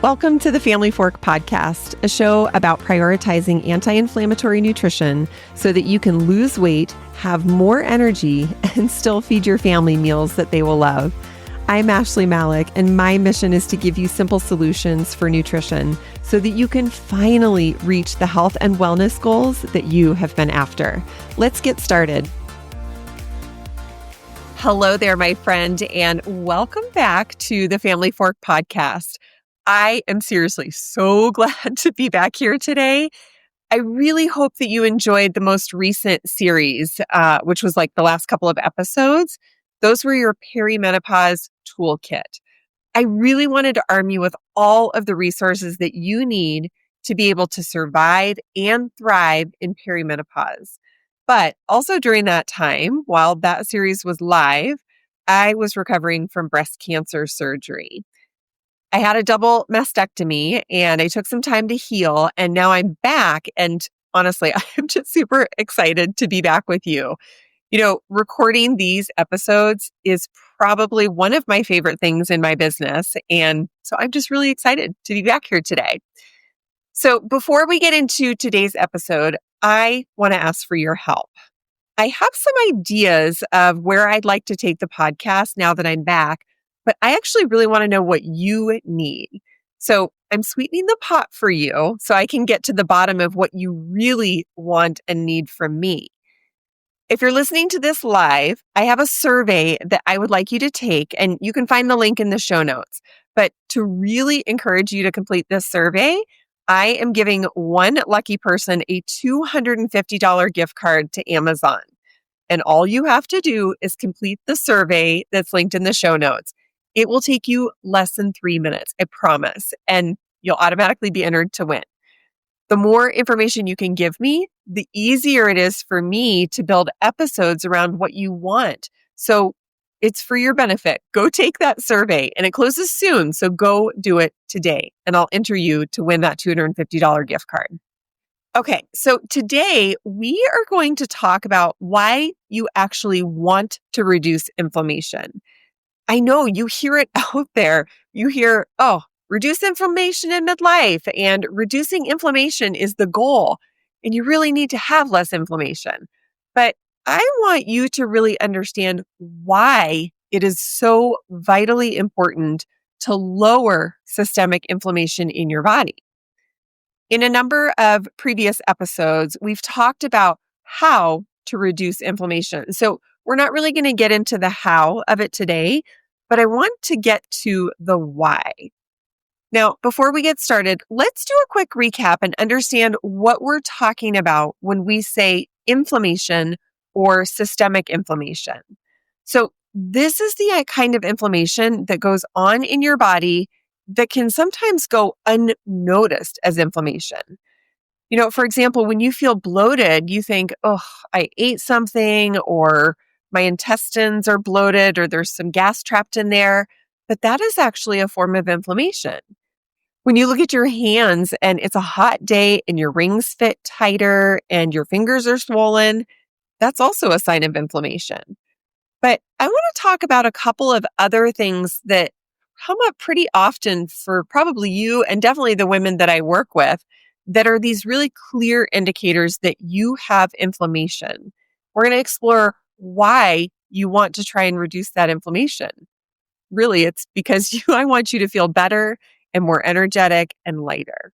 Welcome to the Family Fork Podcast, a show about prioritizing anti-inflammatory nutrition so that you can lose weight, have more energy, and still feed your family meals that they will love. I'm Ashley Malik, and my mission is to give you simple solutions for nutrition so that you can finally reach the health and wellness goals that you have been after. Let's get started. Hello there, my friend, and welcome back to the Family Fork Podcast. I am seriously so glad to be back here today. I really hope that you enjoyed the most recent series, which was like the last couple of episodes. Those were your perimenopause toolkit. I really wanted to arm you with all of the resources that you need to be able to survive and thrive in perimenopause. But also during that time, while that series was live, I was recovering from breast cancer surgery. I had a double mastectomy and I took some time to heal, and now I'm back. And honestly, I'm just super excited to be back with you. You know, recording these episodes is probably one of my favorite things in my business. And so I'm just really excited to be back here today. So before we get into today's episode, I want to ask for your help. I have some ideas of where I'd like to take the podcast now that I'm back, but I actually really want to know what you need. So I'm sweetening the pot for you so I can get to the bottom of what you really want and need from me. If you're listening to this live, I have a survey that I would like you to take, and you can find the link in the show notes. But to really encourage you to complete this survey, I am giving one lucky person a $250 gift card to Amazon. And all you have to do is complete the survey that's linked in the show notes. It will take you less than 3 minutes, I promise, and you'll automatically be entered to win. The more information you can give me, the easier it is for me to build episodes around what you want. So it's for your benefit. Go take that survey, and it closes soon, so go do it today, and I'll enter you to win that $250 gift card. Okay, so today we are going to talk about why you actually want to reduce inflammation. I know you hear it out there. You hear, reduce inflammation in midlife, and reducing inflammation is the goal. And you really need to have less inflammation. But I want you to really understand why it is so vitally important to lower systemic inflammation in your body. In a number of previous episodes, we've talked about how to reduce inflammation. So we're not really going to get into the how of it today, but I want to get to the why. Now, before we get started, let's do a quick recap and understand what we're talking about when we say inflammation or systemic inflammation. So this is the kind of inflammation that goes on in your body that can sometimes go unnoticed as inflammation. You know, for example, when you feel bloated, you think, I ate something, or my intestines are bloated, or there's some gas trapped in there. But that is actually a form of inflammation. When you look at your hands and it's a hot day and your rings fit tighter and your fingers are swollen, that's also a sign of inflammation. But I want to talk about a couple of other things that come up pretty often for probably you and definitely the women that I work with, that are these really clear indicators that you have inflammation. We're going to explore why you want to try and reduce that inflammation. Really, it's because I want you to feel better and more energetic and lighter.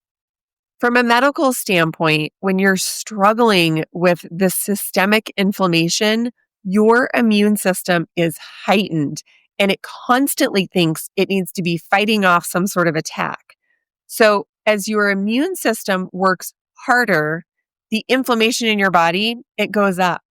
From a medical standpoint, when you're struggling with the systemic inflammation, your immune system is heightened and it constantly thinks it needs to be fighting off some sort of attack. So as your immune system works harder, the inflammation in your body, it goes up.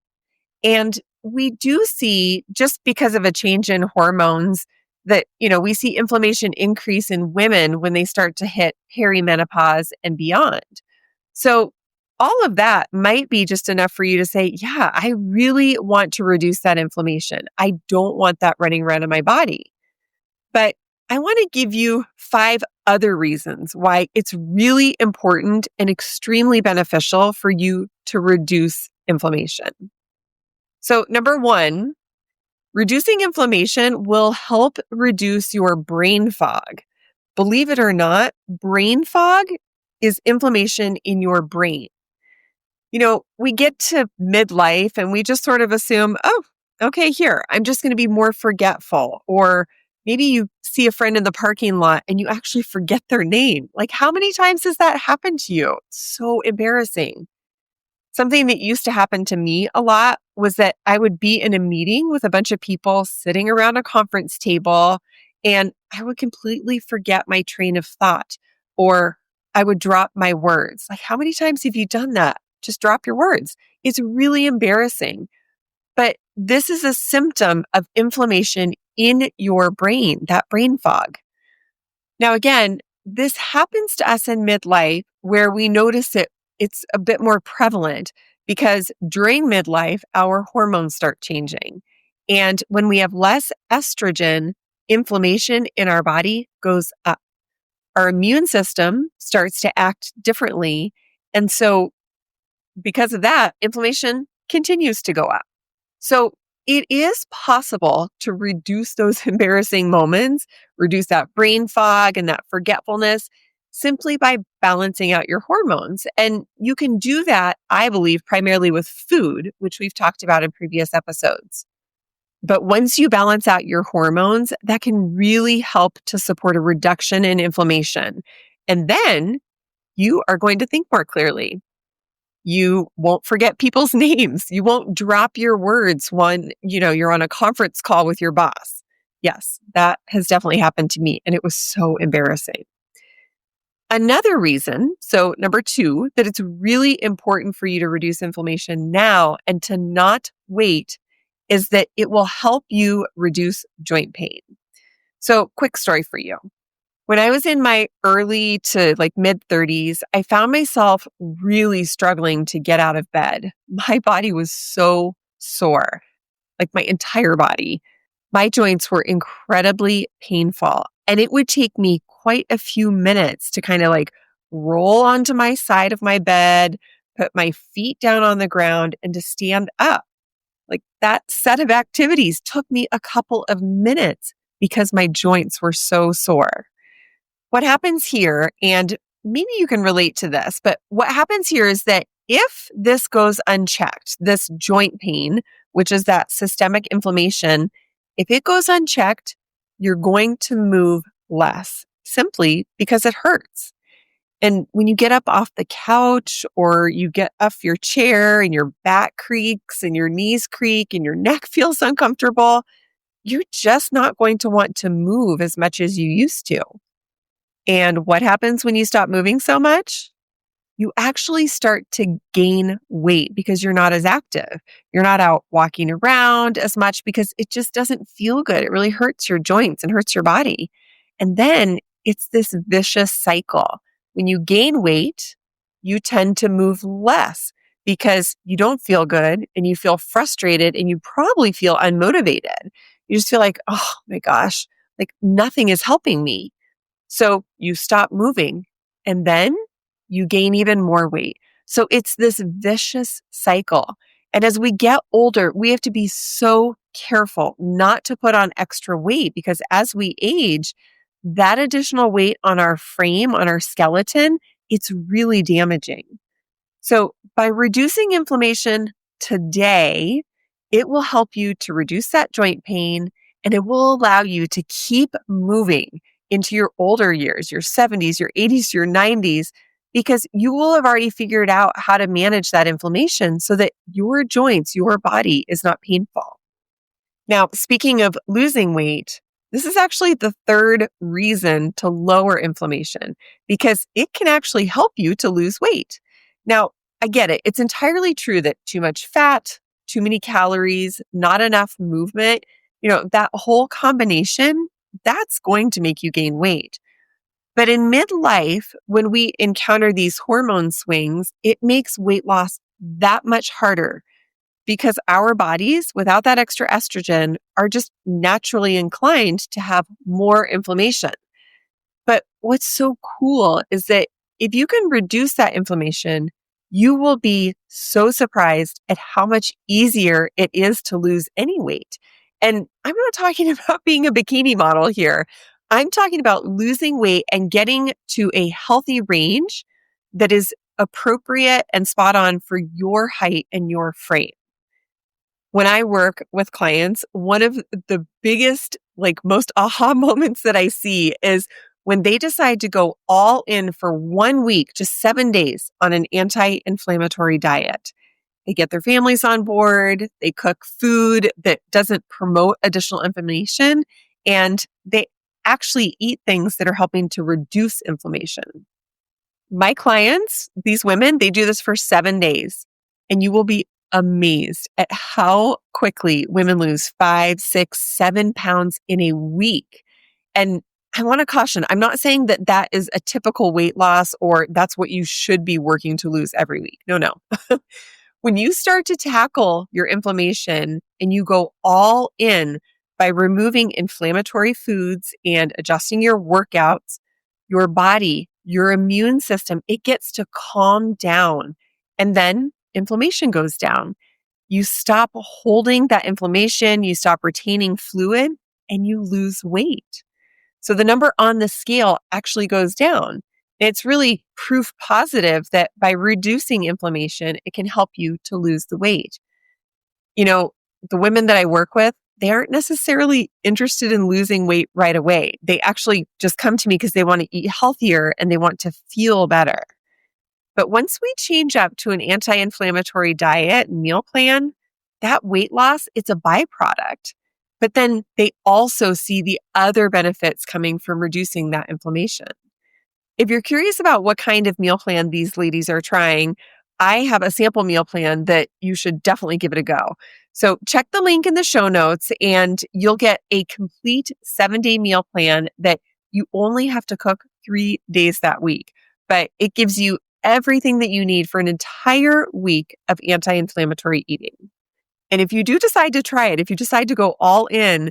And we do see, just because of a change in hormones, that, we see inflammation increase in women when they start to hit perimenopause and beyond. So all of that might be just enough for you to say, yeah, I really want to reduce that inflammation. I don't want that running around in my body. But I want to give you 5 other reasons why it's really important and extremely beneficial for you to reduce inflammation. So number 1, reducing inflammation will help reduce your brain fog. believe it or not, brain fog is inflammation in your brain. We get to midlife and we just sort of assume, oh, okay, here, I'm just going to be more forgetful. Or maybe you see a friend in the parking lot and you actually forget their name. Like, how many times has that happened to you? It's so embarrassing. Something that used to happen to me a lot was that I would be in a meeting with a bunch of people sitting around a conference table, and I would completely forget my train of thought, or I would drop my words. Like, how many times have you done that? Just drop your words. It's really embarrassing. But this is a symptom of inflammation in your brain, that brain fog. Now, again, this happens to us in midlife where we notice it's a bit more prevalent because during midlife, our hormones start changing. And when we have less estrogen, inflammation in our body goes up. Our immune system starts to act differently. And so, because of that, inflammation continues to go up. So it is possible to reduce those embarrassing moments, reduce that brain fog and that forgetfulness simply by balancing out your hormones. And you can do that, I believe, primarily with food, which we've talked about in previous episodes. But once you balance out your hormones, that can really help to support a reduction in inflammation. And then you are going to think more clearly. You won't forget people's names. You won't drop your words when, you're on a conference call with your boss. Yes, that has definitely happened to me, and it was so embarrassing. Another reason, so number 2, that it's really important for you to reduce inflammation now and to not wait is that it will help you reduce joint pain. So, quick story for you. When I was in my early to mid 30s, I found myself really struggling to get out of bed. My body was so sore, like my entire body. My joints were incredibly painful, and it would take me quite a few minutes to kind of roll onto my side of my bed, put my feet down on the ground, and to stand up. Like, that set of activities took me a couple of minutes because my joints were so sore. What happens here, and maybe you can relate to this, but what happens here is that if this goes unchecked, this joint pain, which is that systemic inflammation, if it goes unchecked, you're going to move less simply because it hurts. And when you get up off the couch or you get off your chair and your back creaks and your knees creak and your neck feels uncomfortable, you're just not going to want to move as much as you used to. And what happens when you stop moving so much? You actually start to gain weight because you're not as active. You're not out walking around as much because it just doesn't feel good. It really hurts your joints and hurts your body. And then it's this vicious cycle. When you gain weight, you tend to move less because you don't feel good and you feel frustrated and you probably feel unmotivated. You just feel like, oh my gosh, nothing is helping me. So you stop moving and then you gain even more weight. So it's this vicious cycle. And as we get older, we have to be so careful not to put on extra weight because as we age, that additional weight on our frame, on our skeleton, it's really damaging. So by reducing inflammation today, it will help you to reduce that joint pain and it will allow you to keep moving into your older years, your 70s, your 80s, your 90s, because you will have already figured out how to manage that inflammation so that your joints, your body is not painful. Now, speaking of losing weight, this is actually the third reason to lower inflammation because it can actually help you to lose weight. Now, I get it. It's entirely true that too much fat, too many calories, not enough movement, that whole combination, that's going to make you gain weight. But in midlife, when we encounter these hormone swings, it makes weight loss that much harder because our bodies, without that extra estrogen, are just naturally inclined to have more inflammation. But what's so cool is that if you can reduce that inflammation, you will be so surprised at how much easier it is to lose any weight. And I'm not talking about being a bikini model here. I'm talking about losing weight and getting to a healthy range that is appropriate and spot on for your height and your frame. When I work with clients, one of the biggest, most aha moments that I see is when they decide to go all in for 1 week, just 7 days on an anti-inflammatory diet. They get their families on board, they cook food that doesn't promote additional inflammation, and they actually eat things that are helping to reduce inflammation. My clients, these women, they do this for 7 days, and you will be amazed at how quickly women lose 5, 6, 7 pounds in a week. And I want to caution, I'm not saying that that is a typical weight loss or that's what you should be working to lose every week. No, no. When you start to tackle your inflammation and you go all in by removing inflammatory foods and adjusting your workouts, your body, your immune system, it gets to calm down. And then inflammation goes down. You stop holding that inflammation, you stop retaining fluid, and you lose weight. So the number on the scale actually goes down. It's really proof positive that by reducing inflammation, it can help you to lose the weight. You know, the women that I work with, they aren't necessarily interested in losing weight right away. They actually just come to me because they want to eat healthier and they want to feel better. But once we change up to an anti-inflammatory diet and meal plan, that weight loss, it's a byproduct. But then they also see the other benefits coming from reducing that inflammation. If you're curious about what kind of meal plan these ladies are trying, I have a sample meal plan that you should definitely give it a go. So check the link in the show notes and you'll get a complete 7-day meal plan that you only have to cook 3 days that week. But it gives you everything that you need for an entire week of anti-inflammatory eating. And if you do decide to try it, if you decide to go all in,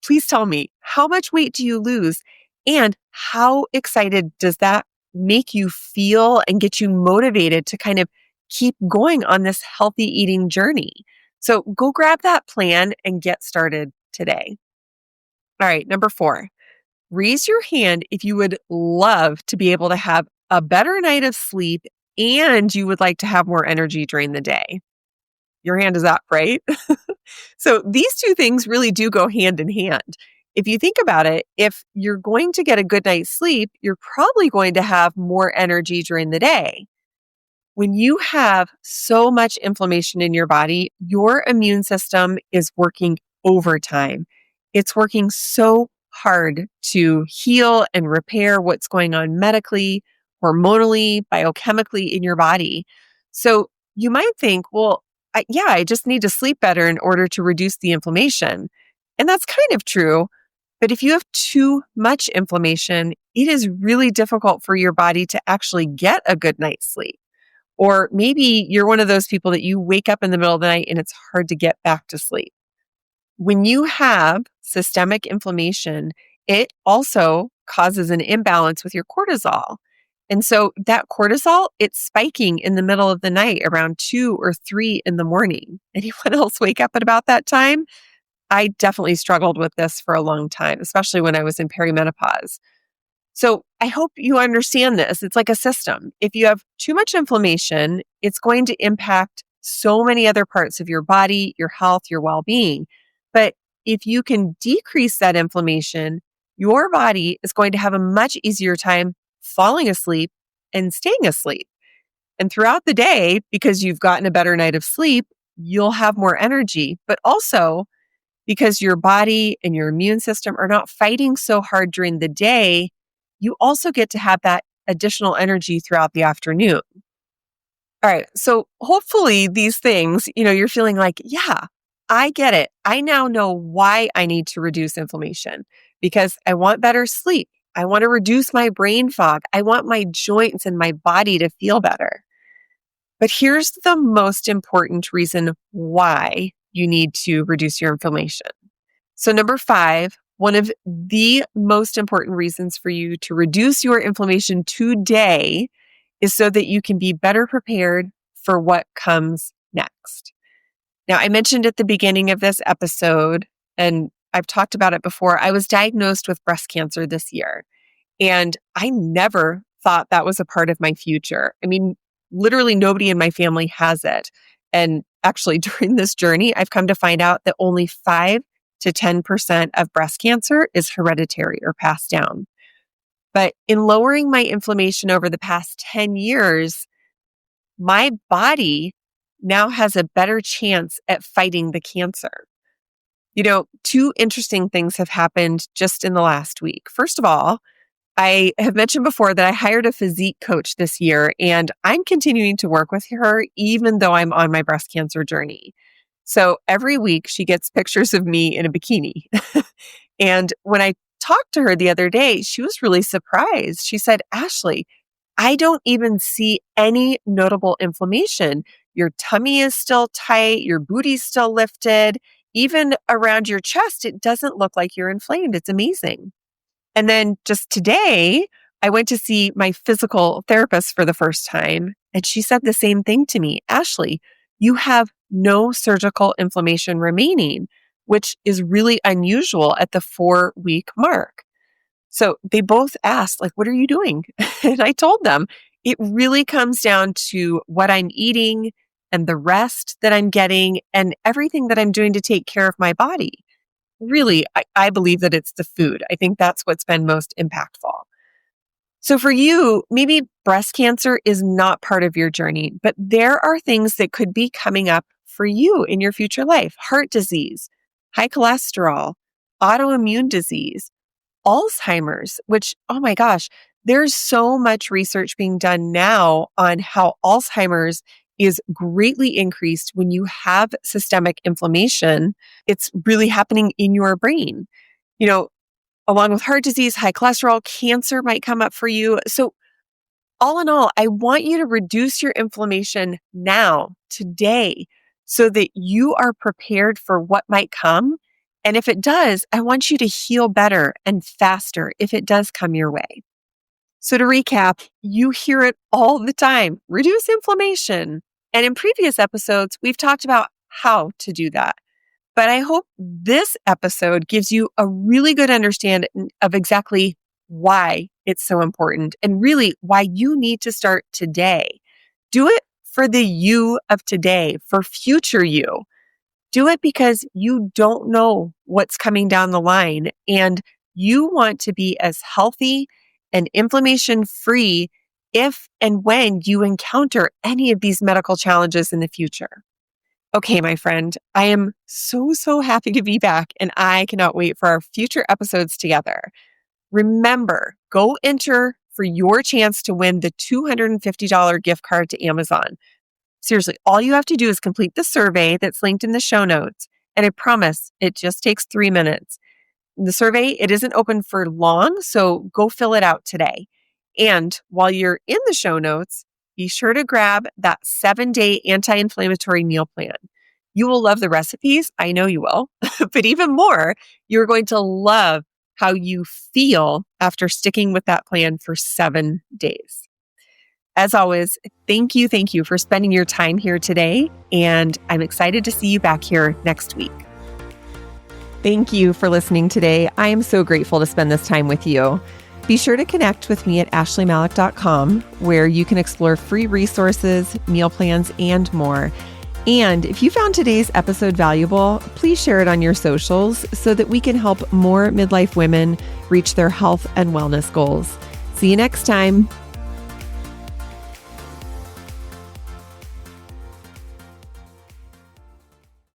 please tell me, how much weight do you lose? And how excited does that make you feel and get you motivated to kind of keep going on this healthy eating journey? So go grab that plan and get started today. All right, number 4, raise your hand if you would love to be able to have a better night of sleep and you would like to have more energy during the day. Your hand is up, right? So these two things really do go hand in hand. If you think about it, if you're going to get a good night's sleep, you're probably going to have more energy during the day. When you have so much inflammation in your body, your immune system is working overtime. It's working so hard to heal and repair what's going on medically, hormonally, biochemically in your body. So you might think, well, I just need to sleep better in order to reduce the inflammation. And that's kind of true. But if you have too much inflammation, it is really difficult for your body to actually get a good night's sleep. Or maybe you're one of those people that you wake up in the middle of the night and it's hard to get back to sleep. When you have systemic inflammation, it also causes an imbalance with your cortisol. And so that cortisol, it's spiking in the middle of the night around 2 or 3 in the morning. Anyone else wake up at about that time? I definitely struggled with this for a long time, especially when I was in perimenopause. So I hope you understand this. It's like a system. If you have too much inflammation, it's going to impact so many other parts of your body, your health, your well-being. But if you can decrease that inflammation, your body is going to have a much easier time falling asleep and staying asleep. And throughout the day, because you've gotten a better night of sleep, you'll have more energy, but also because your body and your immune system are not fighting so hard during the day, you also get to have that additional energy throughout the afternoon. All right. So hopefully these things, you're feeling like, yeah, I get it. I now know why I need to reduce inflammation because I want better sleep. I want to reduce my brain fog. I want my joints and my body to feel better. But here's the most important reason why you need to reduce your inflammation. So number 5, one of the most important reasons for you to reduce your inflammation today is so that you can be better prepared for what comes next. Now, I mentioned at the beginning of this episode, and I've talked about it before. I was diagnosed with breast cancer this year, and I never thought that was a part of my future. I mean, literally nobody in my family has it. And actually, during this journey, I've come to find out that only 5 to 10% of breast cancer is hereditary or passed down. But in lowering my inflammation over the past 10 years, my body now has a better chance at fighting the cancer. Two interesting things have happened just in the last week. First of all, I have mentioned before that I hired a physique coach this year, and I'm continuing to work with her even though I'm on my breast cancer journey. So every week she gets pictures of me in a bikini. And when I talked to her the other day, she was really surprised. She said, "Ashley, I don't even see any notable inflammation. Your tummy is still tight, your booty's still lifted. Even around your chest, it doesn't look like you're inflamed. It's amazing." And then just today, I went to see my physical therapist for the first time, and she said the same thing to me. "Ashley, you have no surgical inflammation remaining," which is really unusual at the 4-week mark. So they both asked, like, "What are you doing?" And I told them it really comes down to what I'm eating and the rest that I'm getting and everything that I'm doing to take care of my body. Really, I believe that it's the food. I think that's what's been most impactful. So for you, maybe breast cancer is not part of your journey, but there are things that could be coming up for you in your future life. Heart disease, high cholesterol, autoimmune disease, Alzheimer's, which, oh my gosh, there's so much research being done now on how Alzheimer's is greatly increased when you have systemic inflammation. It's really happening in your brain. Along with heart disease, high cholesterol, cancer might come up for you. So all in all, I want you to reduce your inflammation now, today, so that you are prepared for what might come. And if it does, I want you to heal better and faster if it does come your way. So to recap, you hear it all the time, reduce inflammation. And in previous episodes, we've talked about how to do that. But I hope this episode gives you a really good understanding of exactly why it's so important and really why you need to start today. Do it for the you of today, for future you. Do it because you don't know what's coming down the line and you want to be as healthy and inflammation-free if and when you encounter any of these medical challenges in the future. Okay, my friend, I am so happy to be back, and I cannot wait for our future episodes together. Remember, go enter for your chance to win the $250 gift card to Amazon. Seriously, all you have to do is complete the survey that's linked in the show notes, and I promise it just takes 3 minutes. The survey, it isn't open for long, so go fill it out today. And while you're in the show notes, be sure to grab that 7-day anti-inflammatory meal plan. You will love the recipes. I know you will. But even more, you're going to love how you feel after sticking with that plan for 7 days. As always, thank you for spending your time here today. And I'm excited to see you back here next week. Thank you for listening today. I am so grateful to spend this time with you. Be sure to connect with me at ashleymalik.com, where you can explore free resources, meal plans, and more. And if you found today's episode valuable, please share it on your socials so that we can help more midlife women reach their health and wellness goals. See you next time.